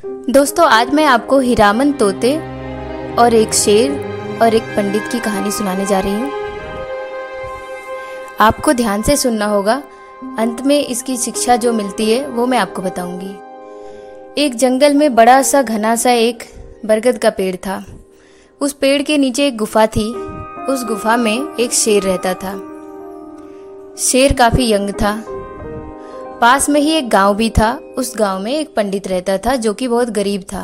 दोस्तों, आज मैं आपको हीरामन तोते और एक शेर और एक पंडित की कहानी सुनाने जा रही हूँ। आपको ध्यान से सुनना होगा, अंत में इसकी शिक्षा जो मिलती है वो मैं आपको बताऊंगी। एक जंगल में बड़ा सा घना सा एक बरगद का पेड़ था। उस पेड़ के नीचे एक गुफा थी। उस गुफा में एक शेर रहता था। शेर काफी यंग था। पास में ही एक गांव भी था। उस गांव में एक पंडित रहता था जो कि बहुत गरीब था।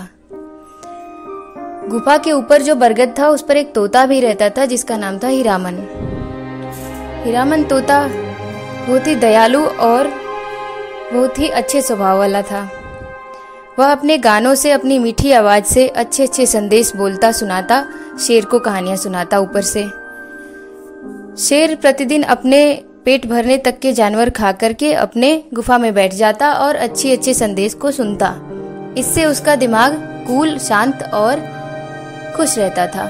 गुफा के ऊपर जो बरगद था उस पर एक तोता भी रहता था जिसका नाम था हीरामन। हीरामन तोता बहुत ही दयालु और बहुत ही अच्छे स्वभाव वाला था। वह अपने गानों से, अपनी मीठी आवाज से अच्छे अच्छे संदेश बोलता सुनाता शेर को कहानियां सुनाता ऊपर से। शेर प्रतिदिन अपने पेट भरने तक के जानवर खा करके अपने गुफा में बैठ जाता और अच्छे अच्छे संदेश को सुनता। इससे उसका दिमाग कूल, शांत और खुश रहता था।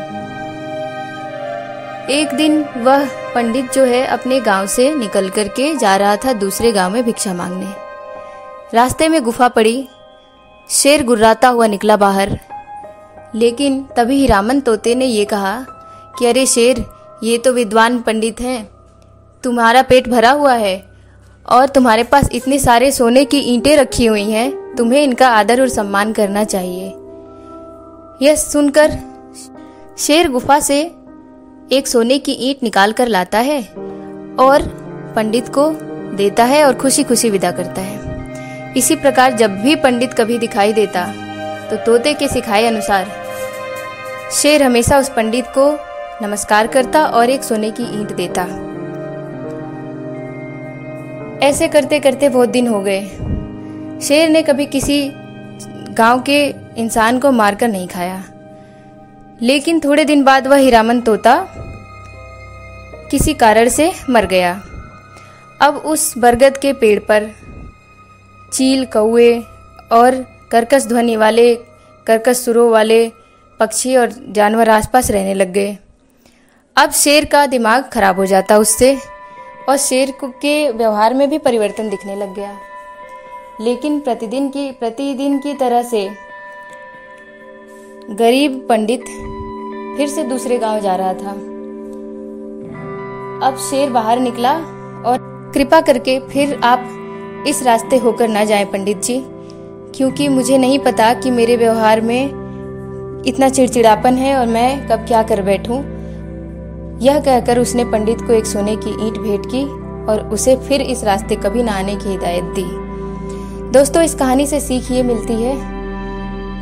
एक दिन वह पंडित जो है अपने गांव से निकल करके जा रहा था दूसरे गांव में भिक्षा मांगने। रास्ते में गुफा पड़ी। शेर गुर्राता हुआ निकला बाहर। लेकिन तभी हीरामन तोते ने ये कहा कि अरे शेर, ये तो विद्वान पंडित हैं। तुम्हारा पेट भरा हुआ है और तुम्हारे पास इतने सारे सोने की ईंटें रखी हुई हैं, तुम्हें इनका आदर और सम्मान करना चाहिए। यह सुनकर शेर गुफा से एक सोने की ईंट निकाल कर लाता है और पंडित को देता है और खुशी खुशी विदा करता है। इसी प्रकार जब भी पंडित कभी दिखाई देता तो तोते के सिखाए अनुसार शेर हमेशा उस पंडित को नमस्कार करता और एक सोने की ईंट देता। ऐसे करते करते बहुत दिन हो गए। शेर ने कभी किसी गांव के इंसान को मारकर नहीं खाया। लेकिन थोड़े दिन बाद वह हीरामन तोता किसी कारण से मर गया। अब उस बरगद के पेड़ पर चील, कौवे और कर्कश ध्वनि वाले, कर्कश सुरों वाले पक्षी और जानवर आसपास रहने लग गए। अब शेर का दिमाग खराब हो जाता उससे और शेर के व्यवहार में भी परिवर्तन दिखने लग गया। लेकिन प्रतिदिन की तरह से गरीब पंडित फिर से दूसरे गांव जा रहा था। अब शेर बाहर निकला और कृपा करके फिर आप इस रास्ते होकर ना जाएं पंडित जी, क्योंकि मुझे नहीं पता कि मेरे व्यवहार में इतना चिड़चिड़ापन है और मैं कब क्या कर बैठूं। यह कहकर उसने पंडित को एक सोने की ईंट भेंट की और उसे फिर इस रास्ते कभी न आने की हिदायत दी। दोस्तों, इस कहानी से सीख ये मिलती है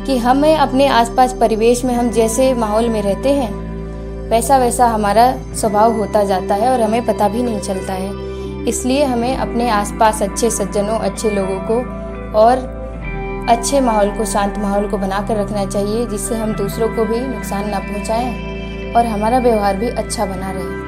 कि हमें अपने आसपास परिवेश में हम जैसे माहौल में रहते हैं वैसा वैसा हमारा स्वभाव होता जाता है और हमें पता भी नहीं चलता है। इसलिए हमें अपने आसपास अच्छे सज्जनों, अच्छे लोगों को और अच्छे माहौल को, शांत माहौल को बनाकर रखना चाहिए, जिससे हम दूसरों को भी नुकसान ना पहुंचाएं और हमारा व्यवहार भी अच्छा बना रहे।